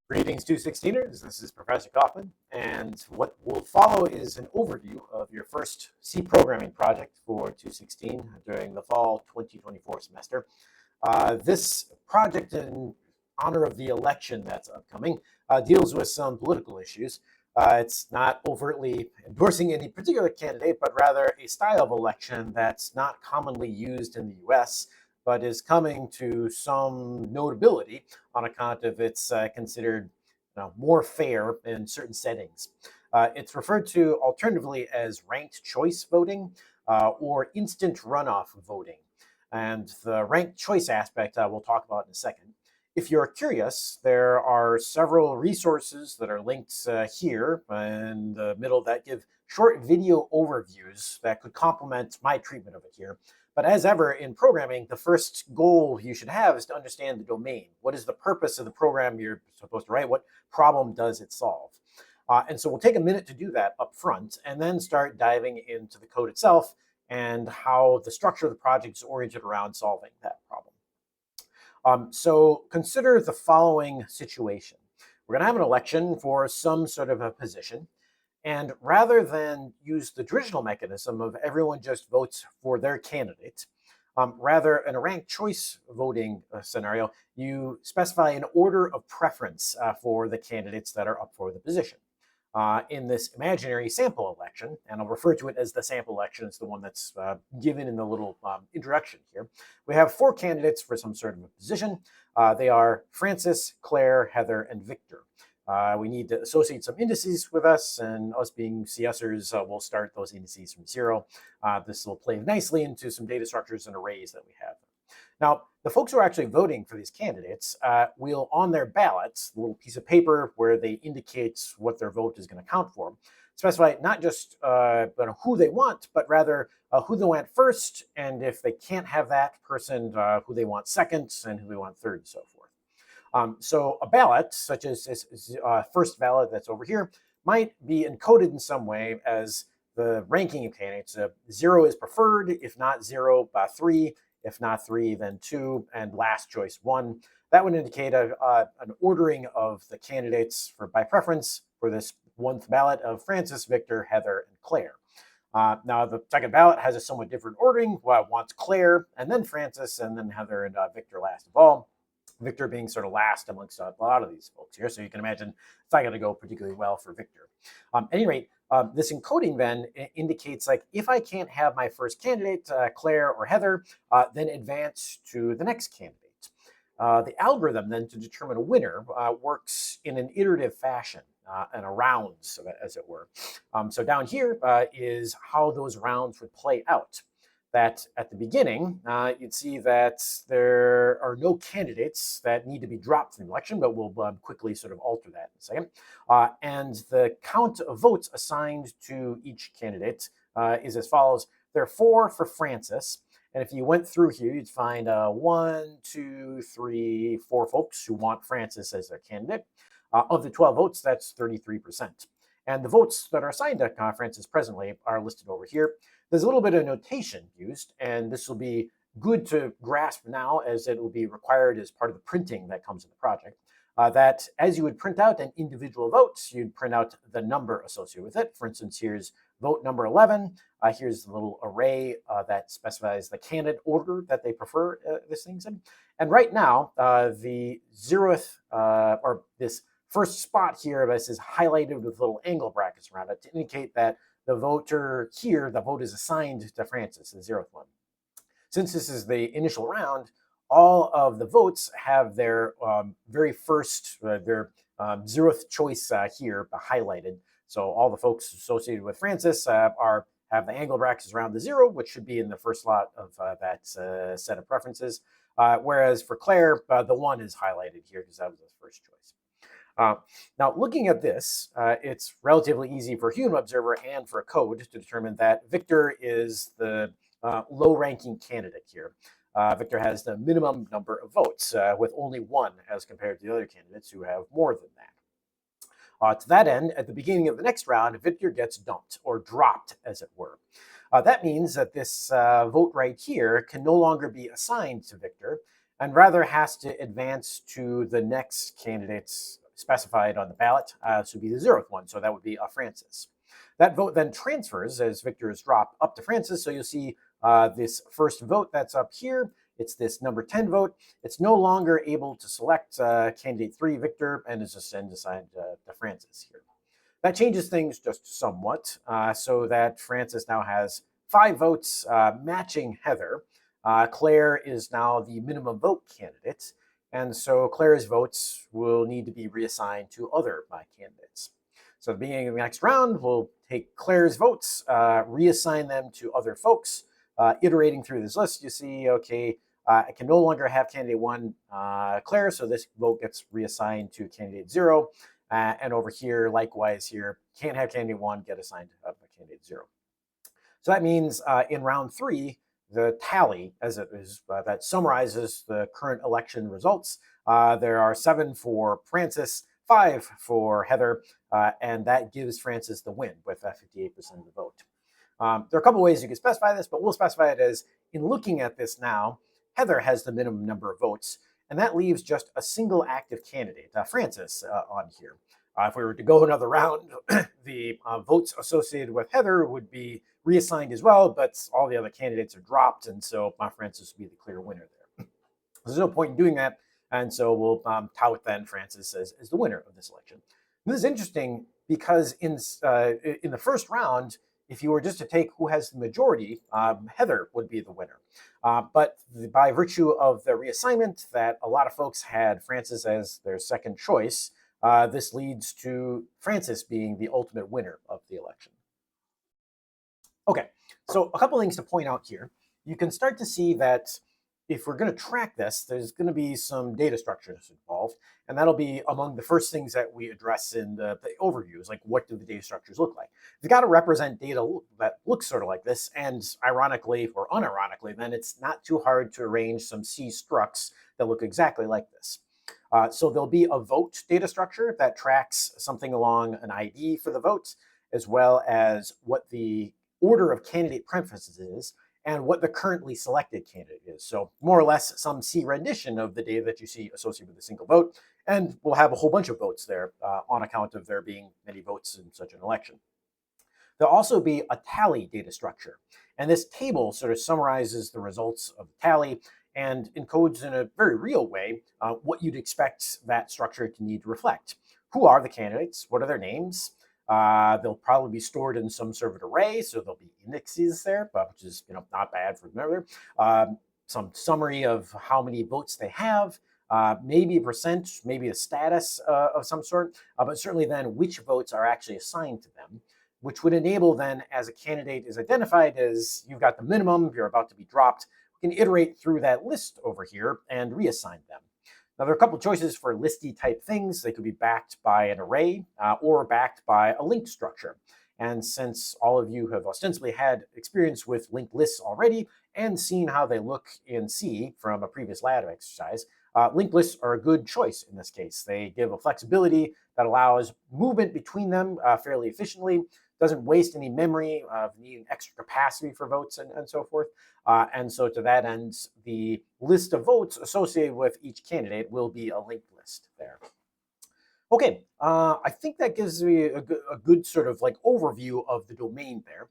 Greetings, 216ers. This is Professor Kaufman, and what will follow is an overview of your first C programming project for 216 during the fall 2024 semester. This project, in honor of the election that's upcoming, deals with some political issues. It's not overtly endorsing any particular candidate, but rather a style of election that's not commonly used in the US, but is coming to some notability on account of its considered more fair in certain settings. It's referred to alternatively as ranked choice voting or instant runoff voting. And the ranked choice aspect we'll talk about in a second. If you're curious, there are several resources that are linked here in the middle that give short video overviews that could complement my treatment of it here. But as ever in programming, the first goal you should have is to understand the domain. What is the purpose of the program you're supposed to write? What problem does it solve? And so we'll take a minute to do that up front and then start diving into the code itself and how the structure of the project is oriented around solving that problem. So consider the following situation. We're going to have an election for some sort of a position. And rather than use the traditional mechanism of everyone just votes for their candidate, rather in a ranked choice voting scenario, you specify an order of preference for the candidates that are up for the position. In this imaginary sample election, and I'll refer to it as the sample election, it's the one that's given in the little introduction here, we have four candidates for some sort of a position. They are Francis, Claire, Heather, and Victor. We need to associate some indices with us, and us being CSers, we'll start those indices from 0. This will play nicely into some data structures and arrays that we have. Now, the folks who are actually voting for these candidates will, on their ballots, a little piece of paper where they indicate what their vote is going to count for, specify not just who they want, but rather who they want first, and if they can't have that person, who they want second, and who they want third, and so forth. So a ballot, such as this first ballot that's over here, might be encoded in some way as the ranking of candidates. 0 is preferred, if not 0, 3, if not 3, then 2, and last choice 1. That would indicate an ordering of the candidates by preference for this one ballot of Francis, Victor, Heather, and Claire. Now, the second ballot has a somewhat different ordering. Wants Claire, and then Francis, and then Heather and Victor last of all. Victor being sort of last amongst a lot of these folks here. So you can imagine it's not going to go particularly well for Victor. At any rate, this encoding then indicates, like, if I can't have my first candidate, Claire or Heather, then advance to the next candidate. The algorithm then to determine a winner works in an iterative fashion and a rounds, as it were. So down here is how those rounds would play out. That at the beginning, you'd see that there are no candidates that need to be dropped from the election, but we'll quickly sort of alter that in a second. And the count of votes assigned to each candidate is as follows. There are 4 for Francis. And if you went through here, you'd find 1, 2, 3, 4 folks who want Francis as their candidate. Of the 12 votes, that's 33%. And the votes that are assigned to Francis presently are listed over here. There's a little bit of notation used, and this will be good to grasp now as it will be required as part of the printing that comes in the project. That as you would print out an individual vote, you'd print out the number associated with it. For instance, here's vote number 11. Here's the little array that specifies the candidate order that they prefer this thing's in. And right now, the 0th, or this first spot here, this is highlighted with little angle brackets around it to indicate that the voter here, the vote is assigned to Francis, the 0th one. Since this is the initial round, all of the votes have their very first, their 0th choice here highlighted. So all the folks associated with Francis have the angle brackets around the 0, which should be in the first slot of that set of preferences. Whereas for Claire, the 1 is highlighted here because that was his first choice. Now, looking at this, it's relatively easy for a human observer and for a code to determine that Victor is the low-ranking candidate here. Victor has the minimum number of votes, with only 1 as compared to the other candidates who have more than that. To that end, at the beginning of the next round, Victor gets dumped, or dropped, as it were. That means that this vote right here can no longer be assigned to Victor, and rather has to advance to the next candidate's specified on the ballot. This would be the 0th one, so that would be Francis. That vote then transfers as victors drop up to Francis, so you'll see this first vote that's up here. It's this number 10 vote. It's no longer able to select candidate 3, Victor, and is just assigned to Francis here. That changes things just somewhat, so that Francis now has 5 votes matching Heather. Claire is now the minimum vote candidate, and so Claire's votes will need to be reassigned to other candidates. So at the beginning of the next round, we'll take Claire's votes, reassign them to other folks. Iterating through this list, you see, okay, I can no longer have candidate 1, Claire, so this vote gets reassigned to candidate 0. And over here, likewise here, can't have candidate 1 get assigned to candidate 0. So that means in round 3, the tally, as it is, that summarizes the current election results. There are 7 for Francis, 5 for Heather, and that gives Francis the win with 58% of the vote. There are a couple ways you can specify this, but we'll specify it as, in looking at this now, Heather has the minimum number of votes, and that leaves just a single active candidate, Francis, on here. If we were to go another round, the votes associated with Heather would be reassigned as well, but all the other candidates are dropped, and so Francis would be the clear winner there. There's no point in doing that, and so we'll tout then Francis as the winner of this election. And this is interesting because in the first round, if you were just to take who has the majority, Heather would be the winner. But by virtue of the reassignment that a lot of folks had Francis as their second choice, this leads to Francis being the ultimate winner of the election. Okay, so a couple things to point out here. You can start to see that if we're going to track this, there's going to be some data structures involved, and that'll be among the first things that we address in the overview, is like, what do the data structures look like? You've got to represent data that looks sort of like this, and ironically or unironically, then it's not too hard to arrange some C structs that look exactly like this. So there'll be a vote data structure that tracks something along an ID for the vote, as well as what the order of candidate preferences is, and what the currently selected candidate is. So more or less some C rendition of the data that you see associated with a single vote, and we'll have a whole bunch of votes there on account of there being many votes in such an election. There'll also be a tally data structure, and this table sort of summarizes the results of the tally and encodes in a very real way what you'd expect that structure to need to reflect. Who are the candidates? What are their names? They'll probably be stored in some sort of an array, so there'll be indexes there, but which is not bad for remember. Some summary of how many votes they have, maybe a percent, maybe a status of some sort, but certainly then which votes are actually assigned to them, which would enable then, as a candidate is identified as you've got the minimum, you're about to be dropped, we can iterate through that list over here and reassign them. Now, there are a couple of choices for listy type things. They could be backed by an array or backed by a linked structure. And since all of you have ostensibly had experience with linked lists already and seen how they look in C from a previous lab exercise, linked lists are a good choice in this case. They give a flexibility that allows movement between them fairly efficiently, doesn't waste any memory of needing extra capacity for votes and so forth. And so to that end, the list of votes associated with each candidate will be a linked list there. Okay, I think that gives me a good sort of like overview of the domain there.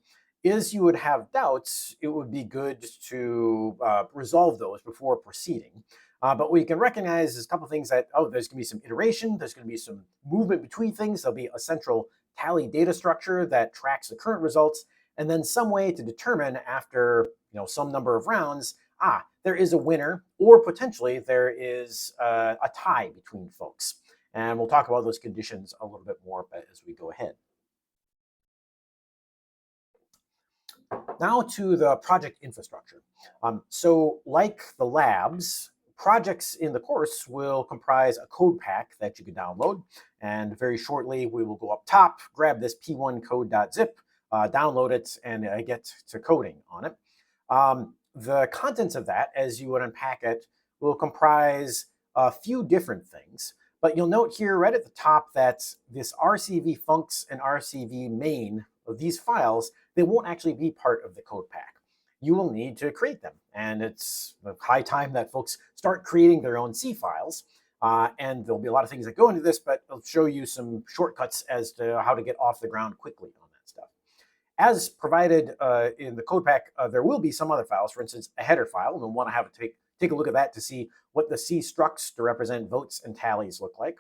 As you would have doubts, it would be good to resolve those before proceeding. But what you can recognize is a couple of things that, there's going to be some iteration, there's going to be some movement between things, there'll be a central tally data structure that tracks the current results, and then some way to determine after some number of rounds, there is a winner, or potentially there is a tie between folks. And we'll talk about those conditions a little bit more as we go ahead. Now to the project infrastructure. So like the labs, projects in the course will comprise a code pack that you can download. And very shortly, we will go up top, grab this p1code.zip, download it, and get to coding on it. The contents of that, as you would unpack it, will comprise a few different things. But you'll note here right at the top that this RCV funcs and RCV main of these files, they won't actually be part of the code pack. You will need to create them. And it's high time that folks start creating their own C files. And there'll be a lot of things that go into this, but I'll show you some shortcuts as to how to get off the ground quickly on that stuff. As provided in the code pack, there will be some other files, for instance, a header file, and we'll want to have a take a look at that to see what the C structs to represent votes and tallies look like,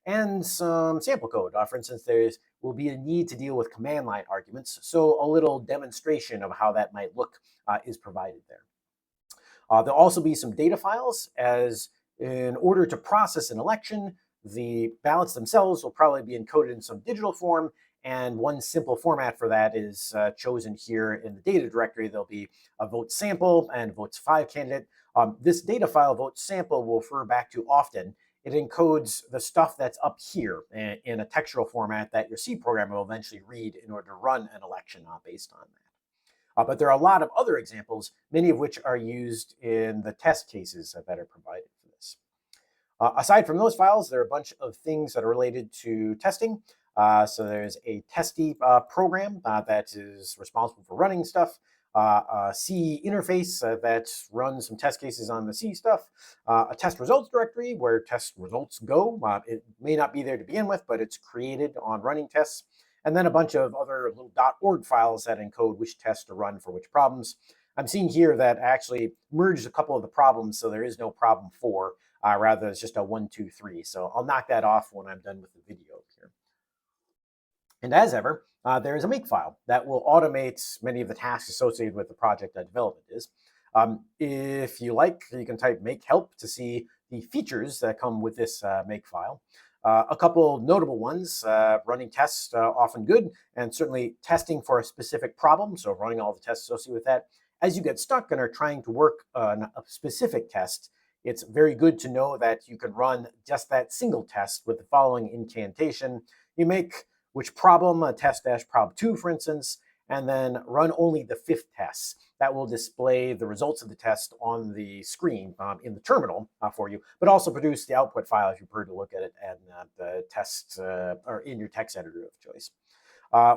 and some sample code. For instance, there will be a need to deal with command line arguments, so a little demonstration of how that might look is provided there. There'll also be some data files, as in order to process an election, the ballots themselves will probably be encoded in some digital form, and one simple format for that is chosen here in the data directory. There'll be a vote sample and votes 5 candidate. This data file vote sample will refer back to often. It encodes the stuff that's up here in a textual format that your C programmer will eventually read in order to run an election based on that. But there are a lot of other examples, many of which are used in the test cases that are provided for this. Aside from those files, there are a bunch of things that are related to testing. So there's a testy program that is responsible for running stuff, a C interface that runs some test cases on the C stuff, a test results directory where test results go. It may not be there to begin with, but it's created on running tests. And then a bunch of other little .org files that encode which tests to run for which problems. I'm seeing here that I actually merged a couple of the problems, so there is no problem 4. Rather, it's just a 1, 2, 3. So I'll knock that off when I'm done with the video here. And as ever, there is a makefile that will automate many of the tasks associated with the project that development is. If you like, you can type make help to see the features that come with this makefile. A couple notable ones, running tests, often good, and certainly testing for a specific problem, so running all the tests associated with that. As you get stuck and are trying to work on a specific test, it's very good to know that you can run just that single test with the following incantation. You make which problem, test-prob2, for instance, and then run only the 5th test. That will display the results of the test on the screen in the terminal for you, but also produce the output file if you prefer to look at it and the tests or in your text editor of choice.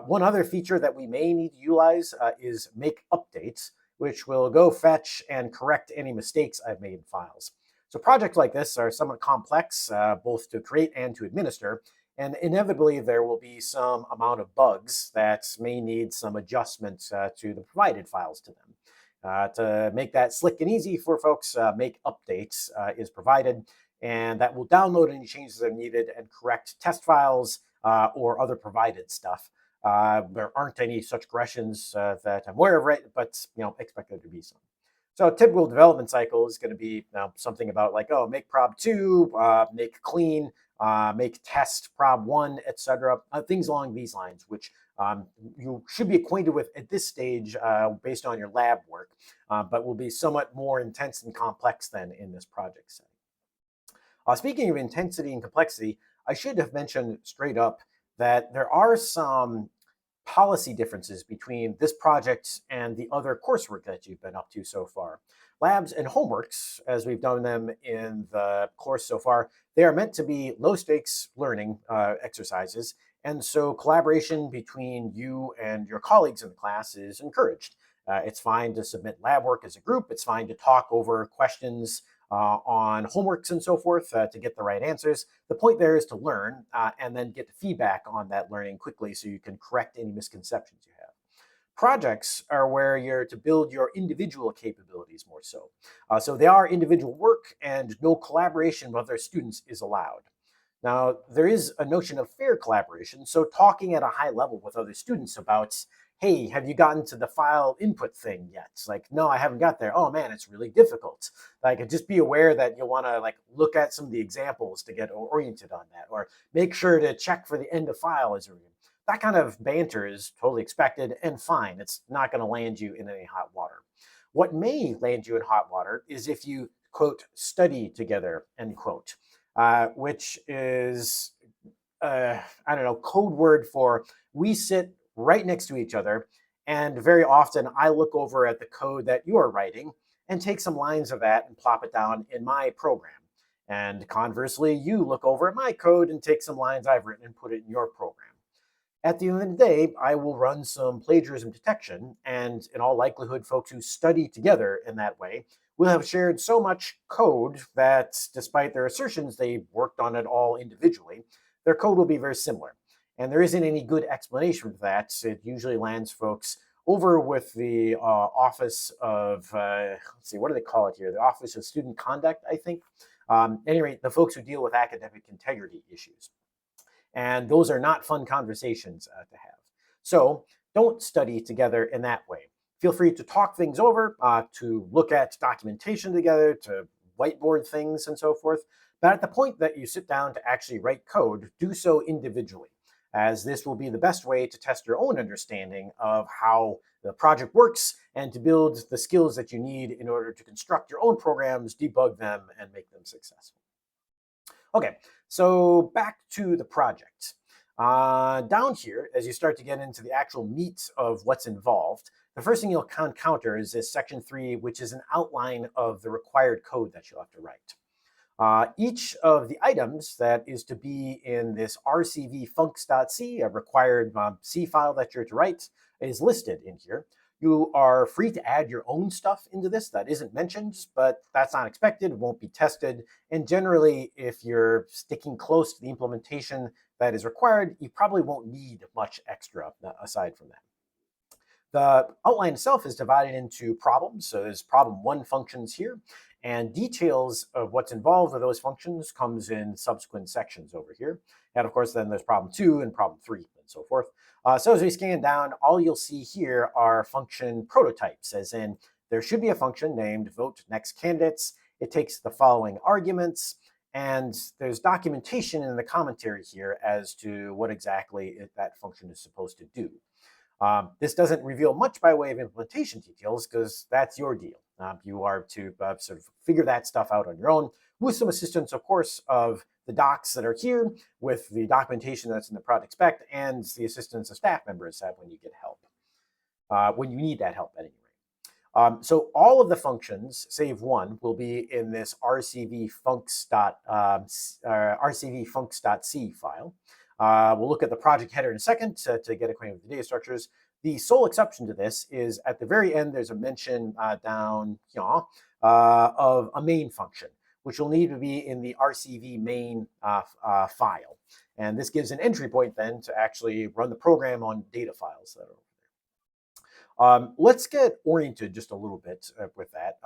One other feature that we may need to utilize is make updates, which will go fetch and correct any mistakes I've made in files. So projects like this are somewhat complex, both to create and to administer, and inevitably there will be some amount of bugs that may need some adjustments to the provided files to them. To make that slick and easy for folks, make updates is provided, and that will download any changes that are needed and correct test files or other provided stuff. There aren't any such corrections that I'm aware of, right? But expect there to be some. So a typical development cycle is going to be something about like, oh, make prob2, make clean, make test prob1, etc. Things along these lines, which you should be acquainted with at this stage based on your lab work, but will be somewhat more intense and complex than in this project setting. Speaking of intensity and complexity, I should have mentioned straight up that there are some policy differences between this project and the other coursework that you've been up to so far. Labs and homeworks, as we've done them in the course so far, they are meant to be low stakes learning exercises. And so collaboration between you and your colleagues in the class is encouraged. It's fine to submit lab work as a group. It's fine to talk over questions on homeworks and so forth to get the right answers. The point there is to learn and then get feedback on that learning quickly so you can correct any misconceptions you have. Projects are where you're to build your individual capabilities more so. So they are individual work and no collaboration with other students is allowed. Now, there is a notion of fair collaboration, so talking at a high level with other students about, hey, have you gotten to the file input thing yet? It's like, no, I haven't got there. Oh man, it's really difficult. Like, just be aware that you'll want to look at some of the examples to get oriented on that, or make sure to check for the end of file as a review. That kind of banter is totally expected and fine. It's not going to land you in any hot water. What may land you in hot water is if you, quote, study together, end quote, which is, I don't know, code word for we sit right next to each other. And very often I look over at the code that you are writing and take some lines of that and plop it down in my program. And conversely, you look over at my code and take some lines I've written and put it in your program. At the end of the day, I will run some plagiarism detection, and in all likelihood, folks who study together in that way will have shared so much code that despite their assertions they worked on it all individually, their code will be very similar. And there isn't any good explanation for that. It usually lands folks over with the Office of, let's see, what do they call it here? The Office of Student Conduct, I think. At any rate, the folks who deal with academic integrity issues. And those are not fun conversations to have. So don't study together in that way. Feel free to talk things over, to look at documentation together, to whiteboard things and so forth. But at the point that you sit down to actually write code, do so individually, as this will be the best way to test your own understanding of how the project works and to build the skills that you need in order to construct your own programs, debug them, and make them successful. Okay, so back to the project. Down here, as you start to get into the actual meat of what's involved, the first thing you'll encounter is this section 3, which is an outline of the required code that you'll have to write. Each of the items that is to be in this RCV funcs.c, a required C file that you're to write, is listed in here. You are free to add your own stuff into this that isn't mentioned, but that's not expected, it won't be tested. And generally, if you're sticking close to the implementation that is required, you probably won't need much extra aside from that. The outline itself is divided into problems. So there's problem 1 functions here, and details of what's involved with those functions comes in subsequent sections over here. And of course, then there's problem 2 and problem 3 and so forth. So as we scan down, all you'll see here are function prototypes, as in there should be a function named vote next candidates. It takes the following arguments, and there's documentation in the commentary here as to what exactly that function is supposed to do. This doesn't reveal much by way of implementation details because that's your deal. You are to sort of figure that stuff out on your own with some assistance, of course, of the docs that are here, with the documentation that's in the project spec, and the assistance of staff members have when you get help, when you need that help at any rate. So all of the functions, save one, will be in this RCV funcs.c file. We'll look at the project header in a second to get acquainted with the data structures. The sole exception to this is at the very end, there's a mention down here of a main function, which will need to be in the RCV main file. And this gives an entry point then to actually run the program on data files that are over there. Let's get oriented just a little bit with that.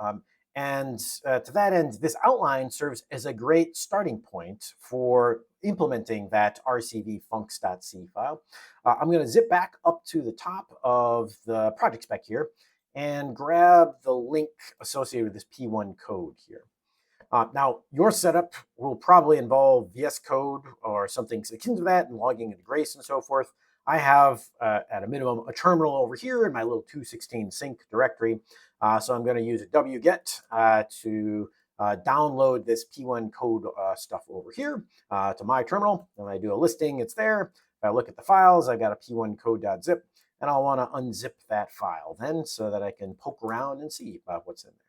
To that end, this outline serves as a great starting point for implementing that RCV funcs.c file. I'm going to zip back up to the top of the project spec here and grab the link associated with this P1 code here. Now, your setup will probably involve VS Code or something akin to that, and logging into Grace and so forth. I have, at a minimum, a terminal over here in my little 216 sync directory. So I'm going to use a wget to download this P1 code stuff over here to my terminal. When I do a listing, it's there. If I look at the files, I've got a P1 code.zip, and I'll want to unzip that file then so that I can poke around and see what's in there.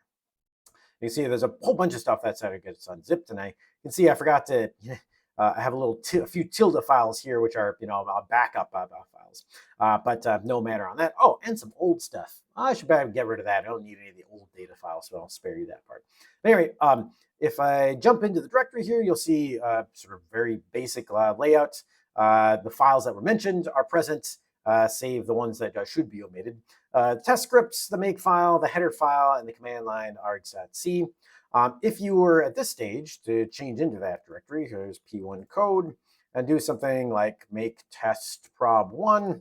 You can see there's a whole bunch of stuff that's how it gets unzipped, and I can see I forgot to. I have a few tilde files here, which are backup files, but no matter on that. Oh, and some old stuff. I should probably get rid of that. I don't need any of the old data files, so I'll spare you that part. But anyway, if I jump into the directory here, you'll see sort of very basic layout. The files that were mentioned are present, save the ones that should be omitted. Test scripts, the make file, the header file, and the command line args.c. If you were at this stage to change into that directory, here's P1 code, and do something like make test prob1,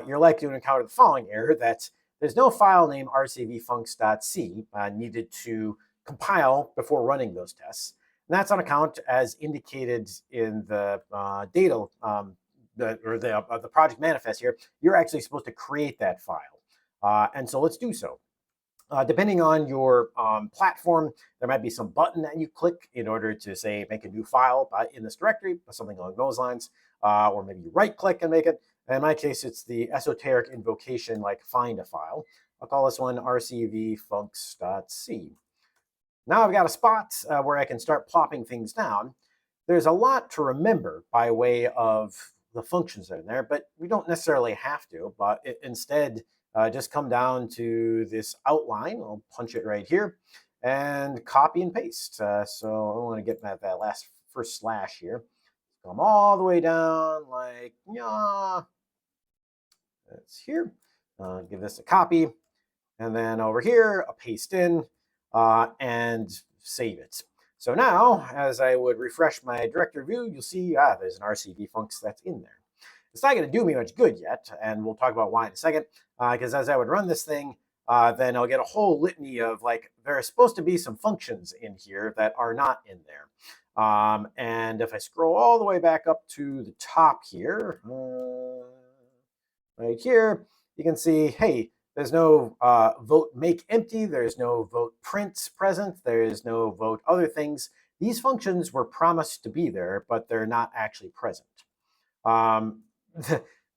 you're likely to encounter the following error, that there's no file name rcvfuncs.c needed to compile before running those tests. And that's on account, as indicated in the data, the project manifest here, you're actually supposed to create that file. And so let's do so. Depending on your platform, there might be some button that you click in order to say make a new file in this directory, or something along those lines, or maybe you right click and make it. In my case, it's the esoteric invocation like find a file. I'll call this one rcvfuncs.c. Now I've got a spot where I can start plopping things down. There's a lot to remember by way of the functions that are in there, but we don't necessarily have to, but instead, just come down to this outline. I'll punch it right here. and copy and paste. So I want to get that first slash here. Come all the way down like, yeah, that's here. Give this a copy. And then over here, a paste in and save it. So now, as I would refresh my director view, you'll see there's an RCV function that's in there. It's not going to do me much good yet, and we'll talk about why in a second, because as I would run this thing, then I'll get a whole litany of like, there are supposed to be some functions in here that are not in there. And if I scroll all the way back up to the top here, right here, you can see, hey, there's no vote make empty. There's no vote print present. There is no vote other things. These functions were promised to be there, but they're not actually present.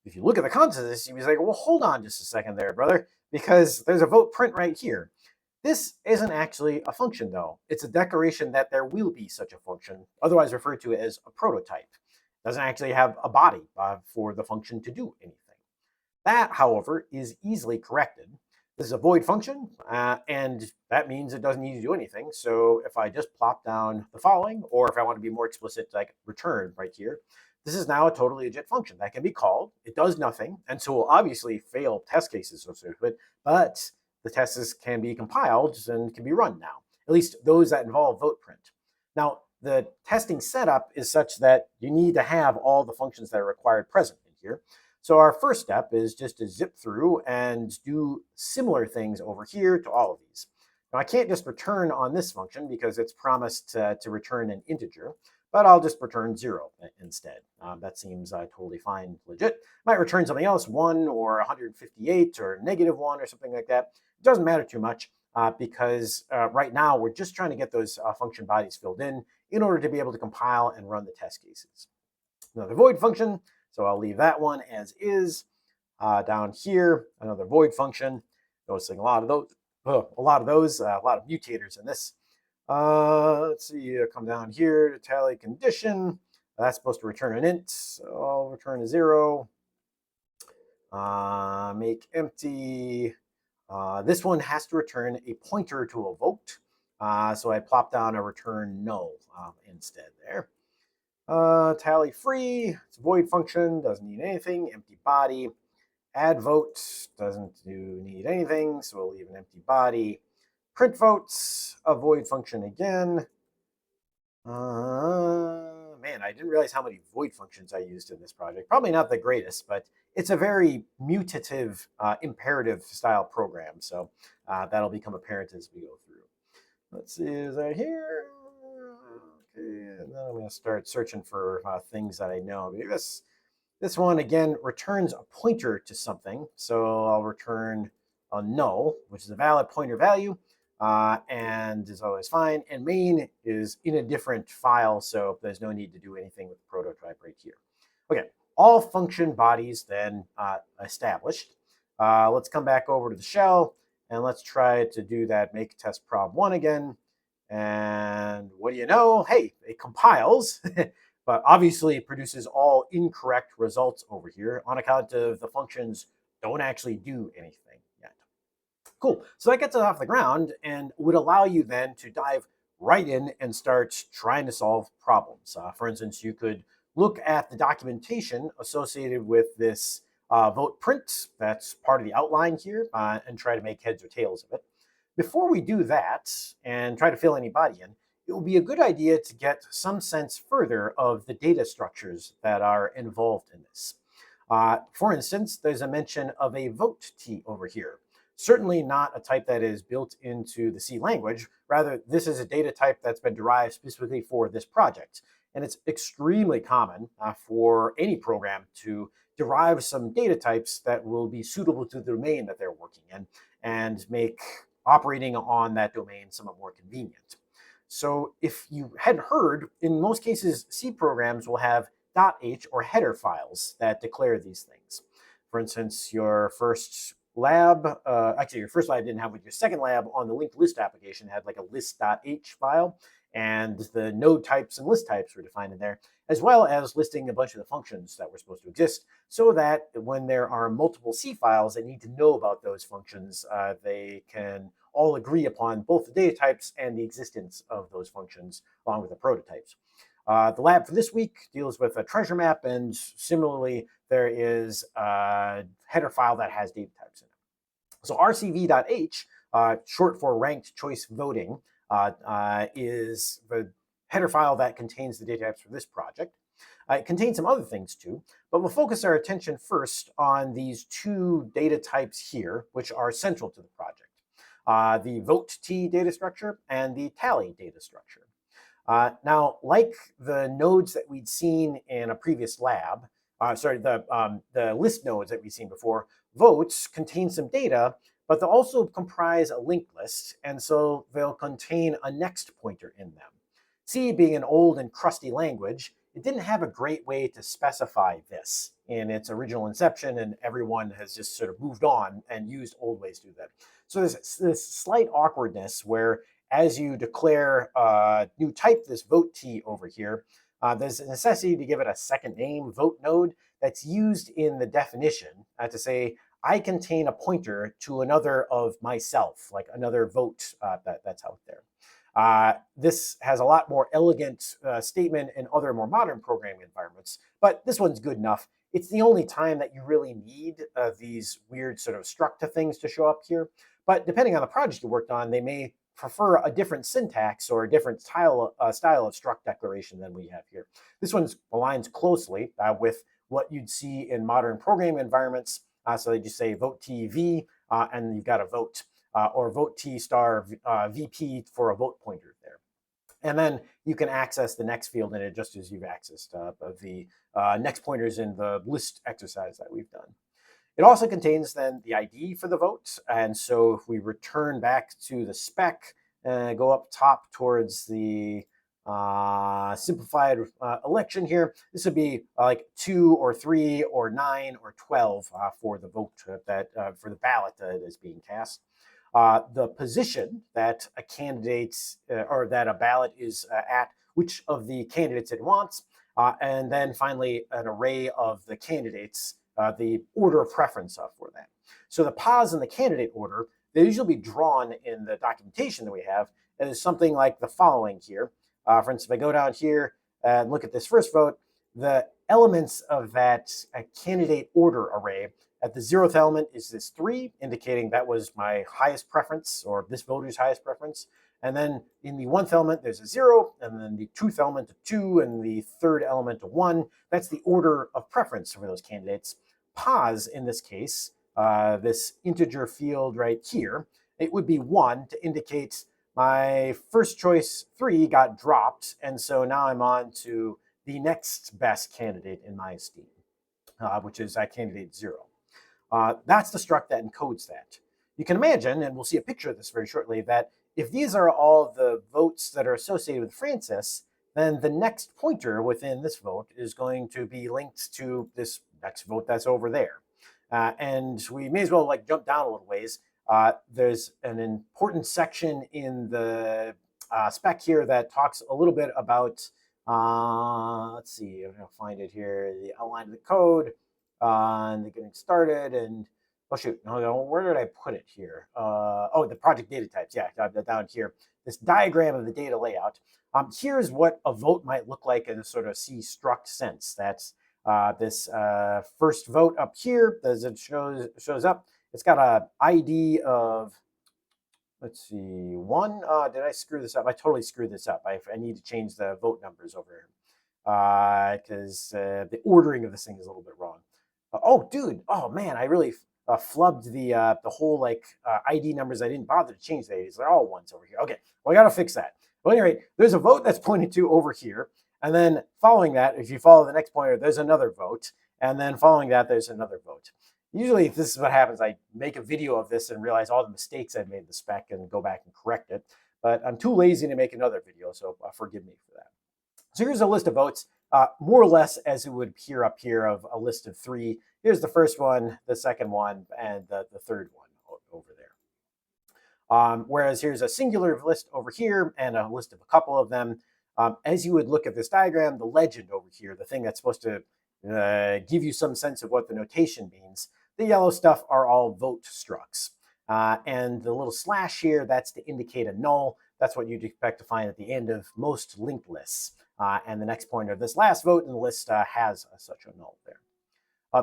If you look at the content of this, you'd be like, well, hold on just a second there, brother, because there's a vote print right here. This isn't actually a function, though. It's a declaration that there will be such a function, otherwise referred to as a prototype. It doesn't actually have a body for the function to do anything. That, however, is easily corrected. This is a void function, and that means it doesn't need to do anything. So if I just plop down the following, or if I want to be more explicit, like return right here, this is now a totally legit function that can be called. It does nothing, and so will obviously fail test cases associated with it, but the tests can be compiled and can be run now, at least those that involve vote print. Now, the testing setup is such that you need to have all the functions that are required present in here. So our first step is just to zip through and do similar things over here to all of these. Now, I can't just return on this function because it's promised to return an integer, but I'll just return 0 instead. That seems totally fine, legit. Might return something else, 1 or 158 or -1 or something like that. It doesn't matter too much because right now we're just trying to get those function bodies filled in order to be able to compile and run the test cases. Another void function, so I'll leave that one as is. Down here, another void function. Noticing a lot of those, a lot of mutators in this. Let's see, come down here to tally condition. That's supposed to return an int, so I'll return a 0. Make empty. This one has to return a pointer to a vote. So I plop down a return null instead there. Tally free, it's a void function, doesn't need anything. Empty body. Add vote, doesn't need anything, so we'll leave an empty body. Print votes, a void function again. Man, I didn't realize how many void functions I used in this project. Probably not the greatest, but it's a very mutative, imperative style program. So that'll become apparent as we go through. Let's see, is that here? Okay, and then I'm going to start searching for things that I know. This one, again, returns a pointer to something. So I'll return a null, which is a valid pointer value. And is always fine. And main is in a different file, so there's no need to do anything with the prototype right here. Okay, all function bodies then established. Let's come back over to the shell, and let's try to do that make test prob 1 again. And what do you know? Hey, it compiles, but obviously it produces all incorrect results over here on account of the functions don't actually do anything. Cool. So that gets us off the ground and would allow you then to dive right in and start trying to solve problems. For instance, you could look at the documentation associated with this vote print. That's part of the outline here and try to make heads or tails of it. Before we do that and try to fill any body in, it will be a good idea to get some sense further of the data structures that are involved in this. For instance, there's a mention of a vote T over here. Certainly not a type that is built into the C language. Rather, this is a data type that's been derived specifically for this project. And it's extremely common for any program to derive some data types that will be suitable to the domain that they're working in and make operating on that domain somewhat more convenient. So if you hadn't heard, in most cases, C programs will have .h or header files that declare these things. For instance, your first lab, actually your first lab didn't have, with your second lab on the linked list application had like a list.h file, and the node types and list types were defined in there, as well as listing a bunch of the functions that were supposed to exist, so that when there are multiple C files that need to know about those functions, they can all agree upon both the data types and the existence of those functions along with the prototypes. The lab for this week deals with a treasure map, and similarly, there is a header file that has data types in it. So rcv.h, short for ranked choice voting, is the header file that contains the data types for this project. It contains some other things too, but we'll focus our attention first on these two data types here, which are central to the project. The vote-t data structure and the tally data structure. Now, like the nodes that we'd seen in a previous lab, the list nodes that we've seen before, votes contain some data, but they'll also comprise a linked list, and so they'll contain a next pointer in them. C, being an old and crusty language, it didn't have a great way to specify this in its original inception, and everyone has just sort of moved on and used old ways to do that. So there's this slight awkwardness where as you declare a new type, this vote-t over here, there's a necessity to give it a second name, vote node, that's used in the definition to say, I contain a pointer to another of myself, like another vote that's out there. This has a lot more elegant statement in other more modern programming environments, but this one's good enough. It's the only time that you really need these weird sort of structa things to show up here. But depending on the project you worked on, they may prefer a different syntax or a different style of struct declaration than we have here. This one aligns closely with what you'd see in modern programming environments. So they just say vote tv, and you've got a vote, or vote t star vp for a vote pointer there. And then you can access the next field in it just as you've accessed the next pointers in the list exercise that we've done. It also contains then the ID for the vote. And so if we return back to the spec, go up top towards the simplified election here, this would be like 2 or 3 or 9 or 12 for the vote for the ballot that is being cast. The position that a candidate or that a ballot is at, which of the candidates it wants, and then finally an array of the candidates, the order of preference for that. So the pos in the candidate order, they usually be drawn in the documentation that we have as something like the following here. For instance, if I go down here and look at this first vote, the elements of that candidate order array, at the 0th element is this 3, indicating that was my highest preference, or this voter's highest preference. And then in the 1th element, there's a 0, and then the 2th element a 2, and the 3rd element a 1. That's the order of preference for those candidates. Pos, in this case, this integer field right here, it would be 1 to indicate my first choice 3 got dropped, and so now I'm on to the next best candidate in my esteem, which is candidate 0. That's the struct that encodes that. You can imagine, and we'll see a picture of this very shortly, that if these are all the votes that are associated with Francis, then the next pointer within this vote is going to be linked to this next vote that's over there. And we may as well like jump down a little ways. There's an important section in the spec here that talks a little bit about, let's see, I'm going to find it here, the outline of the code, and the getting started, and oh shoot, no, where did I put it here? Oh, the project data types, yeah, down here. This diagram of the data layout. Here's what a vote might look like in a sort of C struct sense. That's this first vote up here, as it shows up. It's got a ID of, let's see, 1. Did I screw this up? I totally screwed this up. I need to change the vote numbers over here because the ordering of this thing is a little bit wrong. Oh, dude. Oh, man, I really flubbed the whole like ID numbers. I didn't bother to change these. They're all 1s over here. Okay, well, I got to fix that. Well, anyway, there's a vote that's pointed to over here. And then following that, if you follow the next pointer, there's another vote. And then following that, there's another vote. Usually, if this is what happens, I make a video of this and realize all the mistakes I've made in the spec and go back and correct it. But I'm too lazy to make another video, so forgive me for that. So here's a list of votes, more or less as it would appear up here of a list of 3. Here's the first one, the second one, and the third one over there. Whereas here's a singular list over here and a list of a couple of them. As you would look at this diagram, the legend over here, the thing that's supposed to give you some sense of what the notation means, the yellow stuff are all vote structs. And the little slash here, that's to indicate a null. That's what you'd expect to find at the end of most linked lists. And the next pointer of this last vote in the list has such a null there.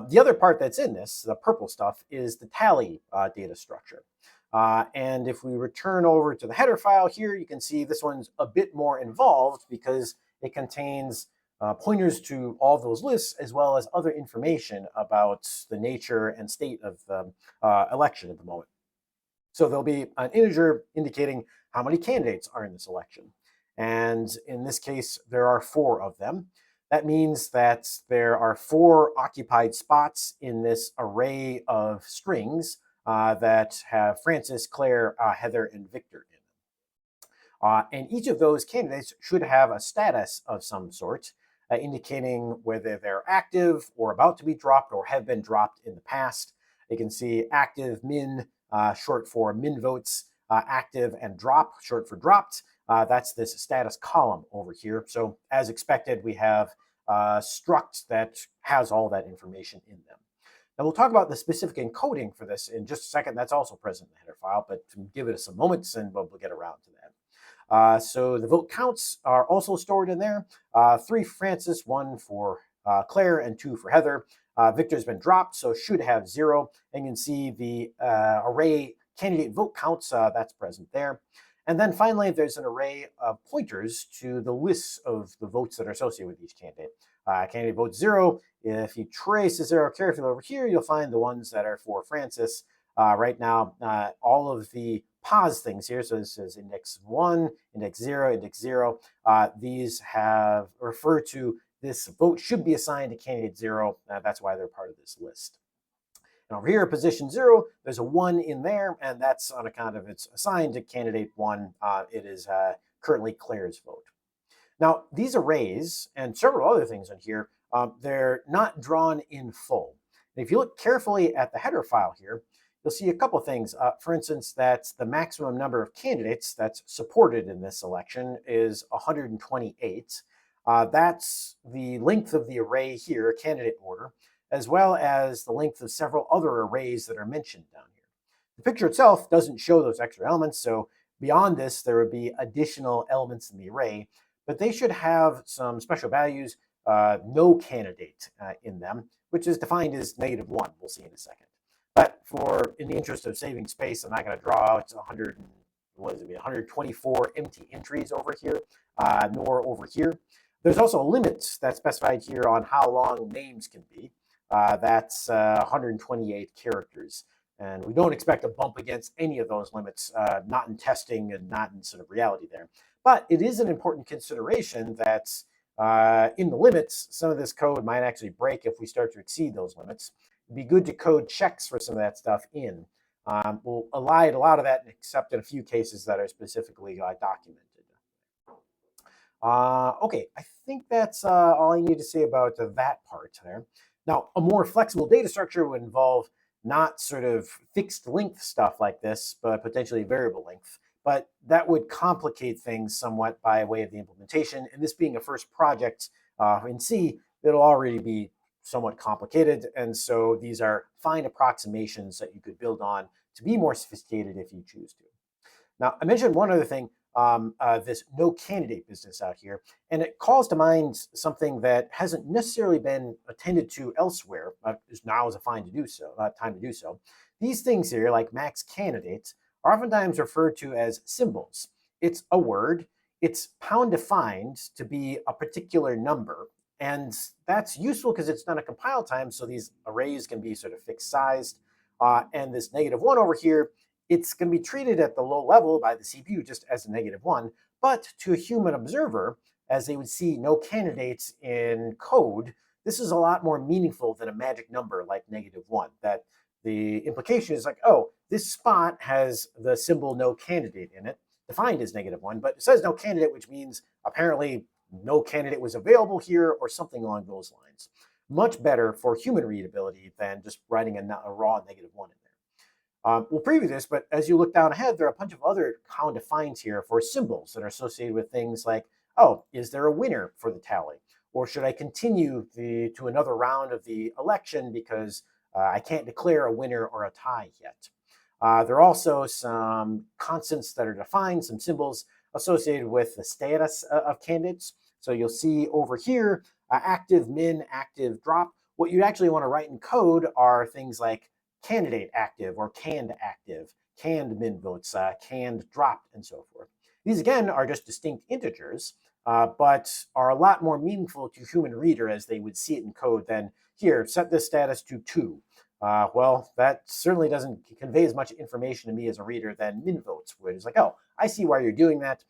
The other part that's in this, the purple stuff, is the tally data structure. And if we return over to the header file here, you can see this one's a bit more involved because it contains pointers to all of those lists, as well as other information about the nature and state of the election at the moment. So there'll be an integer indicating how many candidates are in this election. And in this case, there are 4 of them. That means that there are 4 occupied spots in this array of strings that have Francis, Claire, Heather, and Victor in them. And each of those candidates should have a status of some sort, indicating whether they're active or about to be dropped or have been dropped in the past. You can see active, min, short for min votes, active, and drop, short for dropped. That's this status column over here. So as expected, we have struct that has all that information in them. Now we'll talk about the specific encoding for this in just a second. That's also present in the header file, but give it some moments and we'll get around to that. So the vote counts are also stored in there. 3 for Francis, 1 for Claire, and 2 for Heather. Victor's been dropped, so should have 0. And you can see the array candidate vote counts, that's present there. And then finally, there's an array of pointers to the lists of the votes that are associated with each candidate. Candidate vote 0, if you trace the 0 carefully over here, you'll find the ones that are for Francis. Right now, all of the pause things here, so this is index 1, index 0, these have refer to this vote should be assigned to candidate 0. That's why they're part of this list. And over here, position 0, there's a 1 in there, and that's on account of it's assigned to candidate 1. It is currently Claire's vote. Now, these arrays and several other things on here, they're not drawn in full. And if you look carefully at the header file here, you'll see a couple things. For instance, that the maximum number of candidates that's supported in this election is 128. That's the length of the array here, candidate order, as well as the length of several other arrays that are mentioned down here. The picture itself doesn't show those extra elements, so beyond this, there would be additional elements in the array, but they should have some special values, no candidate in them, which is defined as -1. We'll see in a second. But in the interest of saving space, I'm not going to draw out 124 empty entries over here, nor over here. There's also a limit that's specified here on how long names can be. That's 128 characters. And we don't expect to bump against any of those limits, not in testing and not in sort of reality there. But it is an important consideration that in the limits, some of this code might actually break if we start to exceed those limits. It'd be good to code checks for some of that stuff in. We'll elide a lot of that, except in a few cases that are specifically documented. Okay, I think that's all I need to say about that part there. Now, a more flexible data structure would involve not sort of fixed length stuff like this, but potentially variable length. But that would complicate things somewhat by way of the implementation. And this being a first project in C, it'll already be somewhat complicated. And so these are fine approximations that you could build on to be more sophisticated if you choose to. Now, I mentioned one other thing, this no candidate business out here, and it calls to mind something that hasn't necessarily been attended to elsewhere. Now is a time to do so. These things here, like max candidates, are oftentimes referred to as symbols. It's a word. It's pound defined to be a particular number. And that's useful because it's done at compile time, so these arrays can be sort of fixed sized. And this -1 over here, it's going to be treated at the low level by the CPU just as a -1. But to a human observer, as they would see no candidates in code, this is a lot more meaningful than a magic number like -1. That the implication is like, oh, this spot has the symbol no candidate in it, defined as -1, but it says no candidate, which means apparently no candidate was available here or something along those lines. Much better for human readability than just writing a raw -1 in there. We'll preview this, but as you look down ahead, there are a bunch of other pound defines here for symbols that are associated with things like, oh, is there a winner for the tally? Or should I continue to another round of the election because I can't declare a winner or a tie yet? There are also some constants that are defined, some symbols associated with the status of candidates. So you'll see over here, active, min, active, drop. What you actually want to write in code are things like candidate active or canned active, canned min votes, canned dropped, and so forth. These, again, are just distinct integers, but are a lot more meaningful to human reader as they would see it in code than, here, set this status to 2. Well, that certainly doesn't convey as much information to me as a reader than min votes would. It's like, oh, I see why you're doing that.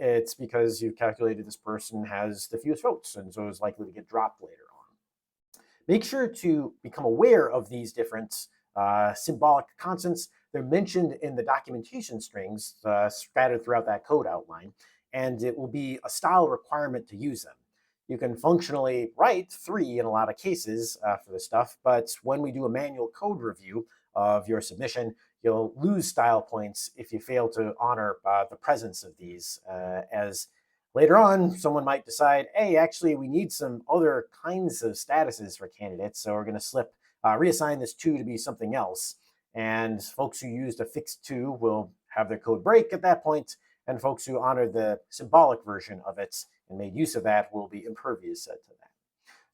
It's because you've calculated this person has the fewest votes, and so is likely to get dropped later on. Make sure to become aware of these different symbolic constants. They're mentioned in the documentation strings scattered throughout that code outline, and it will be a style requirement to use them. You can functionally write 3 in a lot of cases for this stuff, but when we do a manual code review of your submission, you'll lose style points if you fail to honor the presence of these, as later on, someone might decide, hey, actually, we need some other kinds of statuses for candidates, so we're going to reassign this 2 to be something else. And folks who used a fixed 2 will have their code break at that point, and folks who honor the symbolic version of it and made use of that will be impervious to that.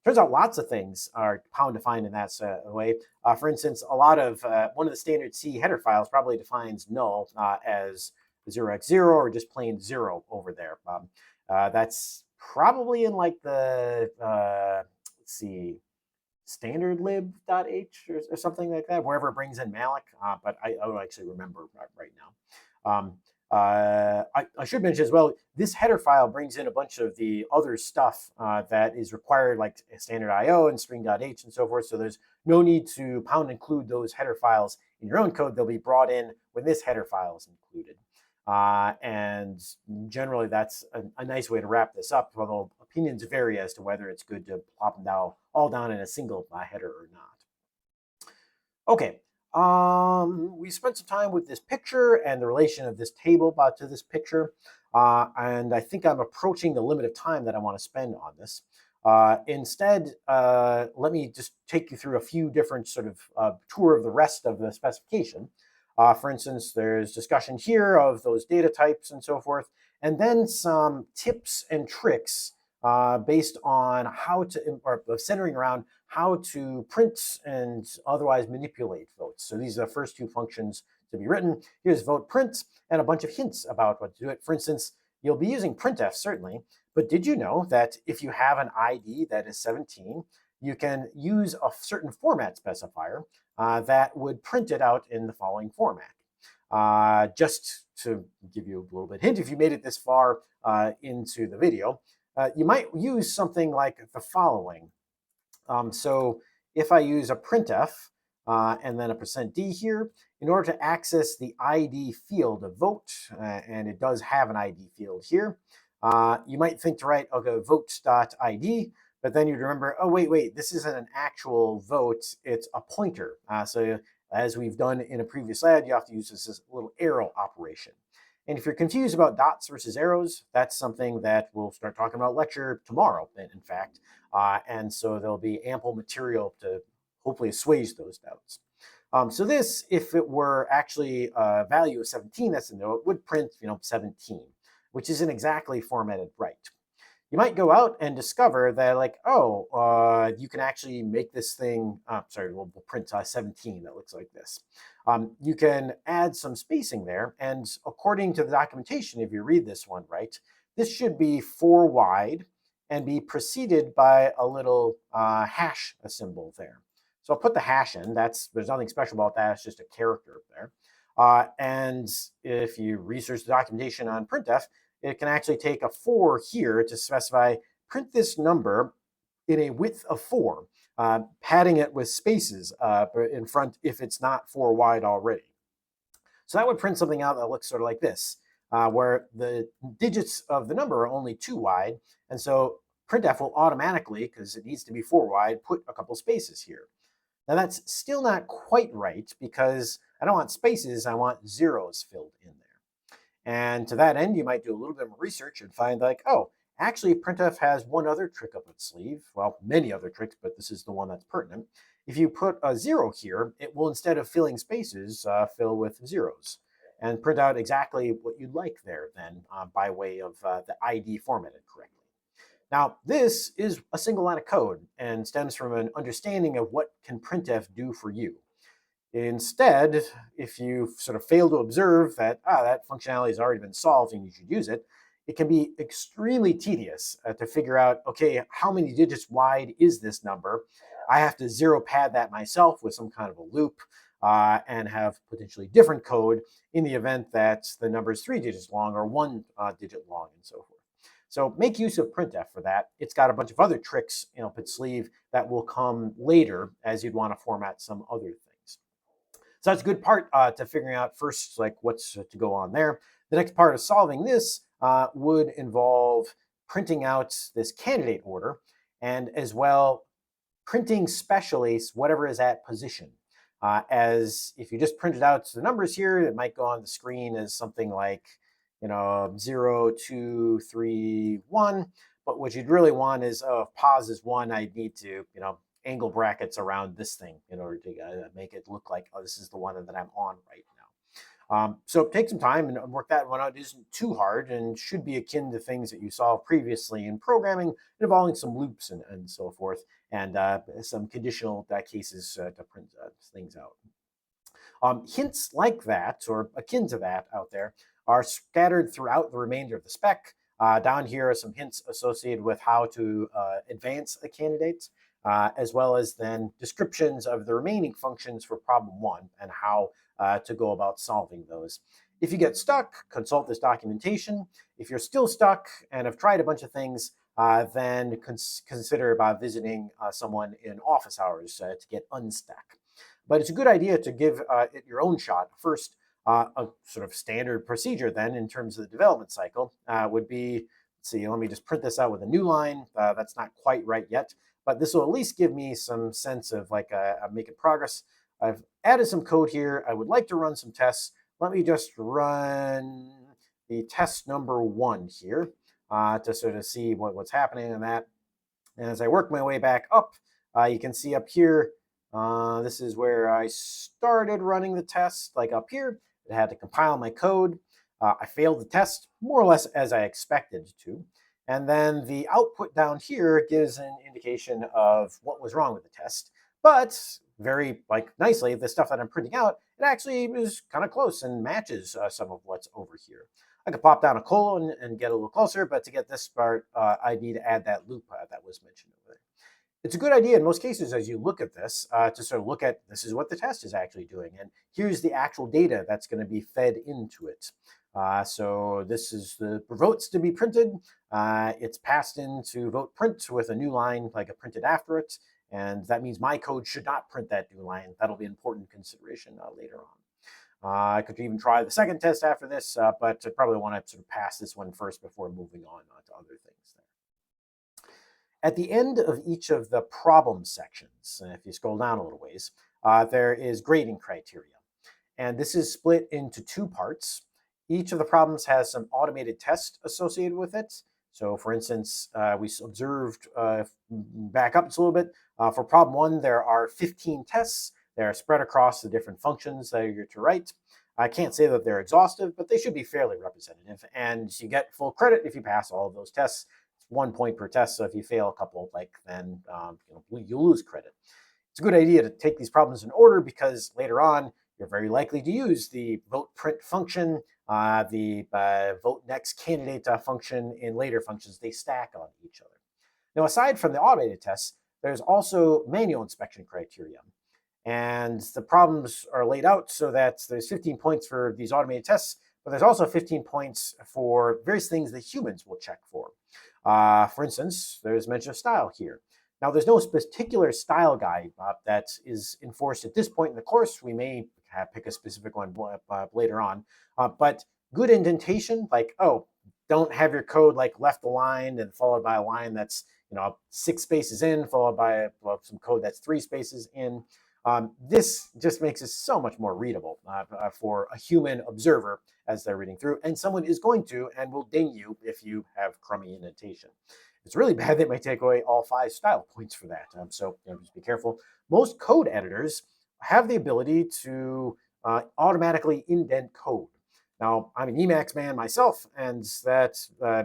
Turns out lots of things are pound defined in that way. For instance, a lot of one of the standard C header files probably defines null as 0x0 or just plain 0 over there. That's probably in like the, let's see, standardlib.h or something like that, wherever it brings in malloc, but I don't actually remember right now. I should mention as well, this header file brings in a bunch of the other stuff that is required, like standard IO and string.h and so forth. So there's no need to pound include those header files in your own code. They'll be brought in when this header file is included. And generally, that's a nice way to wrap this up, although opinions vary as to whether it's good to plop them down all down in a single header or not. Okay. We spent some time with this picture and the relation of this table to this picture. And I think I'm approaching the limit of time that I want to spend on this. Instead, let me just take you through a few different sort of tour of the rest of the specification. For instance, there's discussion here of those data types and so forth, and then some tips and tricks based on how to, or centering around how to print and otherwise manipulate votes. So these are the first 2 functions to be written. Here's vote print and a bunch of hints about what to do it. For instance, you'll be using printf certainly, but did you know that if you have an ID that is 17, you can use a certain format specifier that would print it out in the following format? Just to give you a little bit hint, if you made it this far into the video, you might use something like the following. So if I use a printf and then a %d here, in order to access the ID field of vote, and it does have an ID field here, you might think to write, okay, votes.id, but then you'd remember, oh, wait, this isn't an actual vote, it's a pointer. So as we've done in a previous slide, you have to use this little arrow operation. And if you're confused about dots versus arrows, that's something that we'll start talking about lecture tomorrow, in fact. And so there'll be ample material to hopefully assuage those doubts. So this, if it were actually a value of 17, that's a note, would print 17, which isn't exactly formatted right. You might go out and discover that, like, you can actually make this thing, we'll print 17 that looks like this. You can add some spacing there, and according to the documentation, if you read this one right, this should be 4 wide and be preceded by a little hash symbol there. So I'll put the hash in. There's nothing special about that. It's just a character there. And if you research the documentation on printf, it can actually take a 4 here to specify print this number in a width of 4, padding it with spaces in front if it's not 4 wide already. So that would print something out that looks sort of like this, where the digits of the number are only 2 wide. And so printf will automatically, because it needs to be 4 wide, put a couple spaces here. Now that's still not quite right, because I don't want spaces, I want zeros filled in there. And to that end, you might do a little bit more research and find like, oh, Actually, printf has one other trick up its sleeve. Well, many other tricks, but this is the one that's pertinent. If you put a 0 here, it will, instead of filling spaces, fill with zeros and print out exactly what you'd like there then, by way of the ID formatted correctly. Now, this is a single line of code and stems from an understanding of what can printf do for you. Instead, if you sort of fail to observe that that functionality has already been solved and you should use it, it can be extremely tedious to figure out, okay, how many digits wide is this number? I have to zero pad that myself with some kind of a loop, and have potentially different code in the event that the number is 3 digits long or 1 digit long and so forth. So make use of printf for that. It's got a bunch of other tricks up its sleeve that will come later as you'd want to format some other things. So that's a good part to figuring out first, like what's to go on there. The next part of solving this would involve printing out this candidate order, and as well printing specially whatever is at position. As if you just printed out the numbers here, it might go on the screen as something like 0, 2, 3, 1. But what you'd really want is, if pause is 1, I need to angle brackets around this thing in order to make it look like, oh, this is the one that I'm on right now. So take some time and work that one out. It isn't too hard and should be akin to things that you saw previously in programming, involving some loops and so forth, and some conditional cases to print things out. Hints like that, or akin to that out there, are scattered throughout the remainder of the spec. Down here are some hints associated with how to advance a candidate, as well as then descriptions of the remaining functions for problem 1 and how to go about solving those. If you get stuck, consult this documentation. If you're still stuck and have tried a bunch of things, then consider about visiting someone in office hours to get unstuck. But it's a good idea to give it your own shot. First, a sort of standard procedure then in terms of the development cycle would be, let's see, let me just print this out with a new line. That's not quite right yet, but this will at least give me some sense of like I'm making progress. I've added some code here. I would like to run some tests. Let me just run the test number 1 here to sort of see what's happening in that. And as I work my way back up, you can see up here, this is where I started running the test, like up here. It had to compile my code. I failed the test more or less as I expected to. And then the output down here gives an indication of what was wrong with the test. But very nicely, the stuff that I'm printing out, it actually is kind of close and matches some of what's over here. I could pop down a colon and get a little closer, but to get this part, I need to add that loop that was mentioned over there. It's a good idea in most cases as you look at this to sort of look at, this is what the test is actually doing, and here's the actual data that's going to be fed into it. So this is the votes to be printed. It's passed into vote print with a new line like a printed after it, and that means my code should not print that new line. That'll be an important consideration later on. I could even try the second test after this, but I probably want to sort of pass this one first before moving on to other things there. At the end of each of the problem sections, if you scroll down a little ways, there is grading criteria. And this is split into 2 parts. Each of the problems has some automated tests associated with it. So for instance, we observed, back up just a little bit, for problem 1, there are 15 tests. They're spread across the different functions that you're to write. I can't say that they're exhaustive, but they should be fairly representative. And you get full credit if you pass all of those tests. 1 point per test. So if you fail a couple, then you'll lose credit. It's a good idea to take these problems in order because later on, you're very likely to use the vote print function, the vote next candidate function in later functions. They stack on each other. Now, aside from the automated tests, there's also manual inspection criteria. And the problems are laid out so that there's 15 points for these automated tests, but there's also 15 points for various things that humans will check for. For instance, there's mention of style here. Now, there's no particular style guide that is enforced at this point in the course. We may pick a specific one later on. But good indentation, like, don't have your code left aligned and followed by a line that's 6 spaces in, followed by some code that's 3 spaces in. This just makes it so much more readable for a human observer as they're reading through, and someone is going to and will ding you if you have crummy indentation. It's really bad they might take away all 5 style points for that. So just be careful. Most code editors have the ability to automatically indent code. Now, I'm an Emacs man myself, and that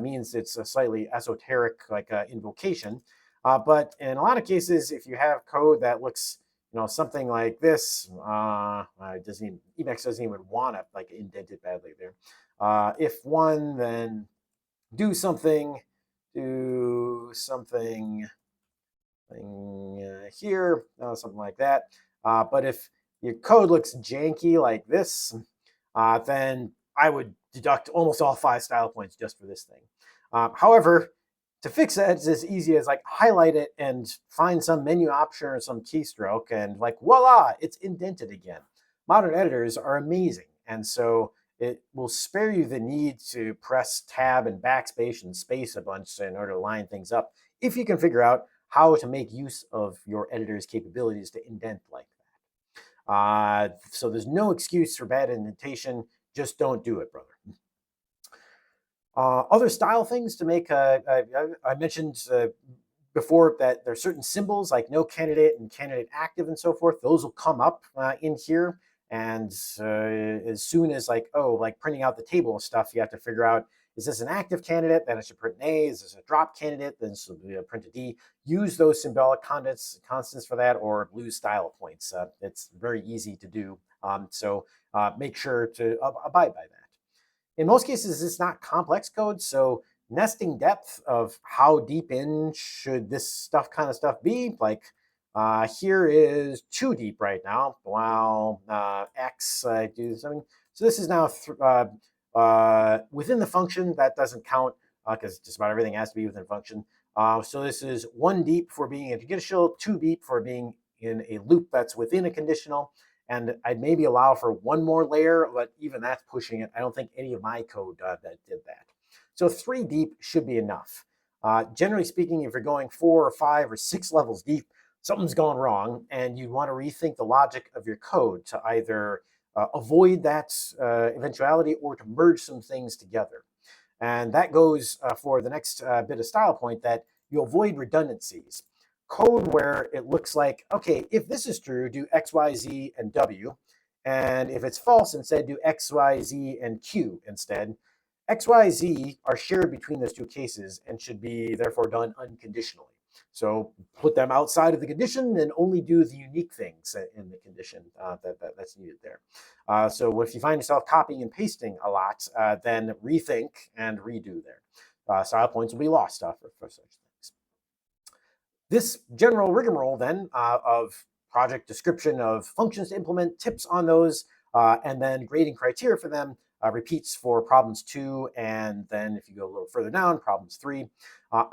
means it's a slightly esoteric like invocation. But in a lot of cases, if you have code that looks, something like this, Emacs doesn't even want to like indent it badly there. If one, then do something, here, something like that. But if your code looks janky like this, then I would deduct almost all 5 style points just for this thing. However, to fix that, it's as easy as like highlight it and find some menu option or some keystroke, and like voila, it's indented again. Modern editors are amazing, and so it will spare you the need to press tab and backspace and space a bunch in order to line things up if you can figure out how to make use of your editor's capabilities to indent like that. So there's no excuse for bad indentation. Just don't do it, brother. Other style things to make, I mentioned before that there are certain symbols like no candidate and candidate active and so forth. Those will come up in here. And as soon as like printing out the table of stuff, you have to figure out, is this an active candidate? Then it should print an A. Is this a drop candidate? Then it should print a D. Use those symbolic constants for that, or lose style points. It's very easy to do. So make sure to abide by that. In most cases, it's not complex code, so nesting depth of how deep in should this kind of stuff be, like here is too deep right now, while X do something. So this is now within the function. That doesn't count because just about everything has to be within a function. So this is 1 deep for being a conditional, 2 deep for being in a loop that's within a conditional. And I'd maybe allow for 1 more layer, but even that's pushing it. I don't think any of my code that did that. So 3 deep should be enough. Generally speaking, if you're going 4 or 5 or 6 levels deep, something's gone wrong, and you want to rethink the logic of your code to either avoid that eventuality or to merge some things together. And that goes for the next bit of style point, that you avoid redundancies. Code where it looks like, okay, if this is true, do X, Y, Z, and W. And if it's false, instead do X, Y, Z, and Q instead. X, Y, Z are shared between those 2 cases and should be therefore done unconditionally. So put them outside of the condition and only do the unique things in the condition that's needed there. So if you find yourself copying and pasting a lot, then rethink and redo there. Style points will be lost for such things. This general rigmarole then of project description of functions to implement, tips on those, and then grading criteria for them repeats for problems 2, and then if you go a little further down, problems 3.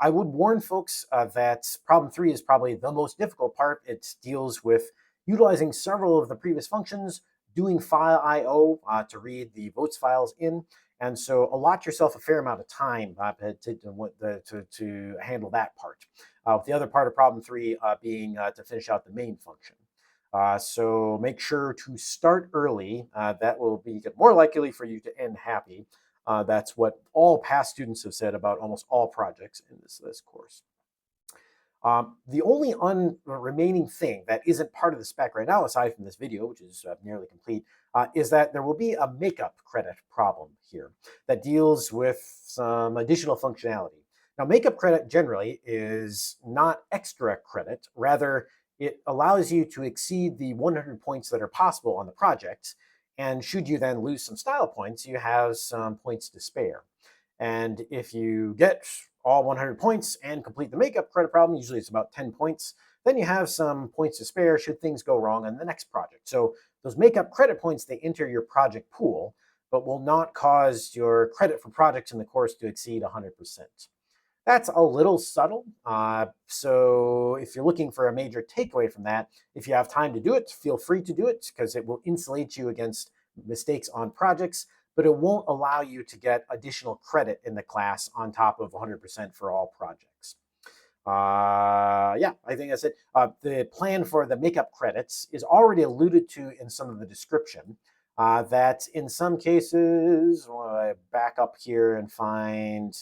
I would warn folks that problem 3 is probably the most difficult part. It deals with utilizing several of the previous functions, doing file I/O to read the votes files in, and so allot yourself a fair amount of time to handle that part. With the other part of problem 3 being to finish out the main function. So make sure to start early. That will be more likely for you to end happy. That's what all past students have said about almost all projects in this course. The only remaining thing that isn't part of the spec right now, aside from this video, which is nearly complete, is that there will be a makeup credit problem here that deals with some additional functionality. Now, makeup credit generally is not extra credit. Rather, it allows you to exceed the 100 points that are possible on the project. And should you then lose some style points, you have some points to spare. And if you get all 100 points and complete the makeup credit problem, usually it's about 10 points, then you have some points to spare should things go wrong on the next project. So those makeup credit points, they enter your project pool, but will not cause your credit for projects in the course to exceed 100%. That's a little subtle. So if you're looking for a major takeaway from that, if you have time to do it, feel free to do it because it will insulate you against mistakes on projects, but it won't allow you to get additional credit in the class on top of 100% for all projects. Yeah, I think that's it. The plan for the makeup credits is already alluded to in some of the description. That in some cases, well, I back up here and find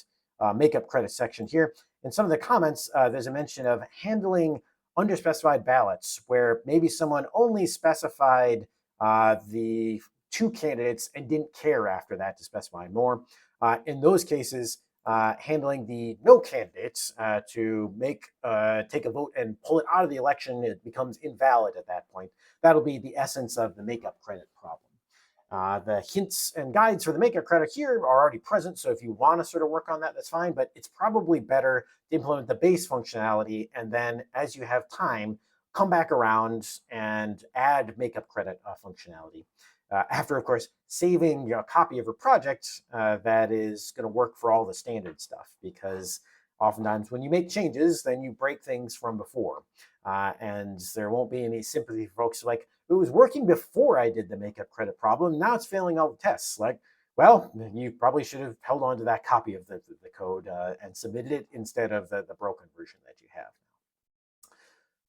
makeup credit section here. In some of the comments, there's a mention of handling underspecified ballots where maybe someone only specified the two candidates and didn't care after that to specify more. In those cases, handling the no candidates to take a vote and pull it out of the election, it becomes invalid at that point. That'll be the essence of the makeup credit problem. The hints and guides for the makeup credit here are already present, so if you want to sort of work on that, that's fine, but it's probably better to implement the base functionality, and then as you have time, come back around and add makeup credit functionality. After, of course, saving a copy of your project that is going to work for all the standard stuff, because oftentimes when you make changes, then you break things from before. And there won't be any sympathy for folks like, it was working before I did the makeup credit problem. Now it's failing all the tests. Like, well, you probably should have held on to that copy of the code and submitted it instead of the broken version that you have.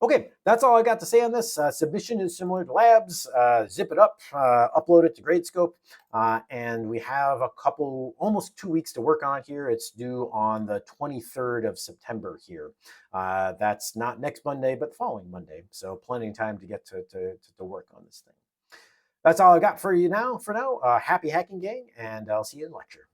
Okay, that's all I got to say on this. Submission is similar to labs. Zip it up, upload it to Gradescope, and we have a couple, almost 2 weeks to work on here. It's due on the 23rd of September here. That's not next Monday, but the following Monday. So plenty of time to get to work on this thing. That's all I got for you now. For now, happy hacking, gang, and I'll see you in lecture.